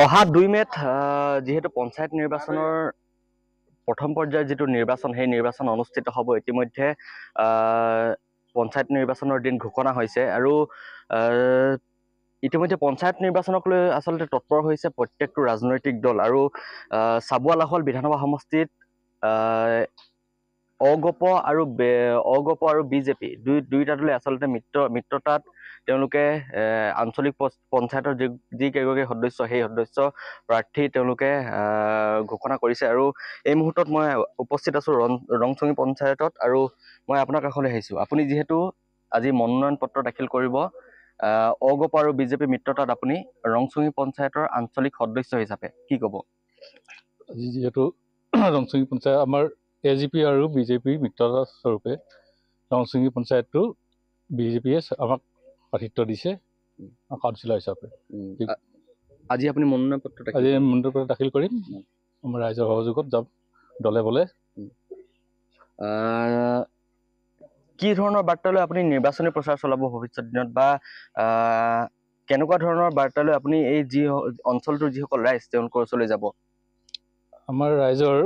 অহা 2 মেত যেহেতু পঞ্চায়ত নিৰ্বাচনৰ প্ৰথম পৰ্যায়ৰ যেটো নিৰ্বাচন সেই নিৰ্বাচন অনুষ্ঠিত হ'ব ইতিমধ্যে পঞ্চায়ত নিৰ্বাচনৰ দিন ঘোষণা হৈছে আৰু ইতিমধ্যে পঞ্চায়ত নিৰ্বাচনক লৈ আসলতে তৎপৰ হৈছে প্ৰত্যেকটো ৰাজনৈতিক দল আৰু সাবুৱালাহল বিধানসভা সমষ্টিত অগপ আৰু বিজেপি দুইটা দলে আসলতে মিত্ৰতাত তেওঁলোকে আঞ্চলিক পঞ্চায়তৰ যি কেইগৰাকী সদস্য সেই সদস্য প্ৰাৰ্থী তেওঁলোকে ঘোষণা কৰিছে আৰু এই মুহূৰ্তত মই উপস্থিত আছো ৰংচঙি পঞ্চায়তত আৰু মই আপোনাৰ কাষলৈ আহিছো আপুনি যিহেতু আজি মনোনয়ন পত্ৰ দাখিল কৰিব অগপ আৰু বিজেপি মিত্ৰতাত আপুনি ৰংচঙি পঞ্চায়তৰ আঞ্চলিক সদস্য হিচাপে কি ক'ব আজি যেহেতু ৰংচঙি পঞ্চায়ত আমাৰ এজিপি আৰু বিজেপি মিত্ৰতা স্বৰূপে ৰংচঙি পঞ্চায়তটো বিজেপিয়ে আমাক প্ৰাৰ্থিত্ব দিছে কাউন্সিলৰ হিচাপে আজি আপুনি মনোনয়ন পত্ৰ দাখিল কৰিম আমাৰ ৰাইজৰ সহযোগত যাম দলে বলে কি ধৰণৰ বাৰ্তালৈ আপুনি নিৰ্বাচনী প্ৰচাৰ চলাব ভৱিষ্যত দিনত বা কেনেকুৱা ধৰণৰ বাৰ্তালৈ আপুনি এই যি অঞ্চলটোৰ যিসকল ৰাইজ তেওঁলোকৰ ওচৰলৈ যাব আমাৰ ৰাইজৰ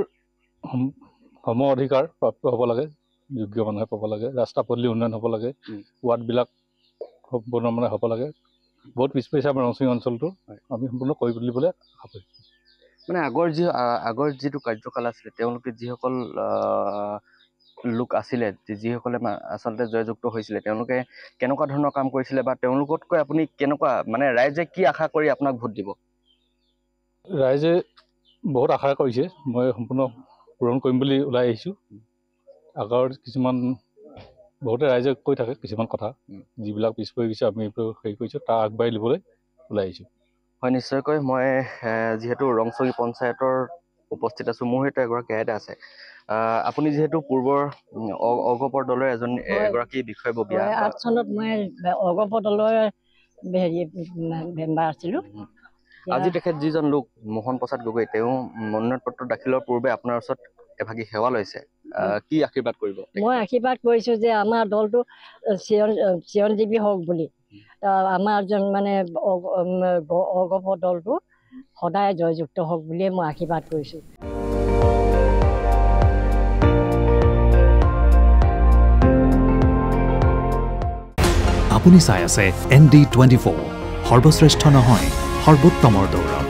সম অধিকাৰ প্ৰাপ্ত হ'ব লাগে যোগ্য মানুহে পাব লাগে ৰাস্তা পদূলি উন্নয়ন হ'ব লাগে ৱাৰ্ডবিলাক সম্পূৰ্ণ মানে হ'ব লাগে বহুত পিছ পৰিছে আমাৰ ৰংচঙি অঞ্চলটো আমি সম্পূৰ্ণ কৰি তুলিবলৈ আশা কৰিম মানে আগৰ যিটো কাৰ্যকাল আছিলে তেওঁলোকে যিসকল লোক আছিলে যিসকলে আচলতে জয়যুক্ত হৈছিলে তেওঁলোকে কেনেকুৱা ধৰণৰ কাম কৰিছিলে বা তেওঁলোকতকৈ আপুনি কেনেকুৱা মানে ৰাইজে কি আশা কৰি আপোনাক ভোট দিব ৰাইজে বহুত আশা কৰিছে মই সম্পূৰ্ণ পূৰণ কৰিম বুলি ওলাই আহিছোঁ আগৰ কিছুমান বহুতে ৰাইজে কৈ থাকে কিছুমান কথা যিবিলাক পিছ পৰি গৈছে আমি এইবোৰ হেৰি কৰিছোঁ তাৰ আগবাঢ়ি ল'বলৈ ওলাই আহিছোঁ হয় নিশ্চয়কৈ মই যিহেতু ৰংচঙি পঞ্চায়তৰ উপস্থিত আছোঁ মোৰ সৈতে এগৰাকী আইতা আছে আপুনি যিহেতু পূৰ্বৰ অগপৰ দলৰ এগৰাকী বিষয়ববীয়া 8 চনত মই অগপ দলৰ মেম্বাৰ আছিলোঁ আজি তেখেত যিজন লোক মোহন প্ৰসাদ গগৈ তেওঁ মনোনয়ন পত্ৰ দাখিলৰ পূৰ্বে আপোনাৰ ওচৰত এভাগী সেৱা লৈছে কি আশীৰ্বাদ কৰিব মই আশীৰ্বাদ কৰিছোঁ যে আমাৰ দলটো চিৰঞ্জীৱী হওক বুলি আমাৰ মানে অগপ দলটো সদায় জয়যুক্ত হওক বুলিয়ে মই আশীৰ্বাদ কৰিছোঁ আপুনি চাই আছে ND24 সৰ্বশ্ৰেষ্ঠ নহয় সৰ্বোত্তমৰ দৌৰ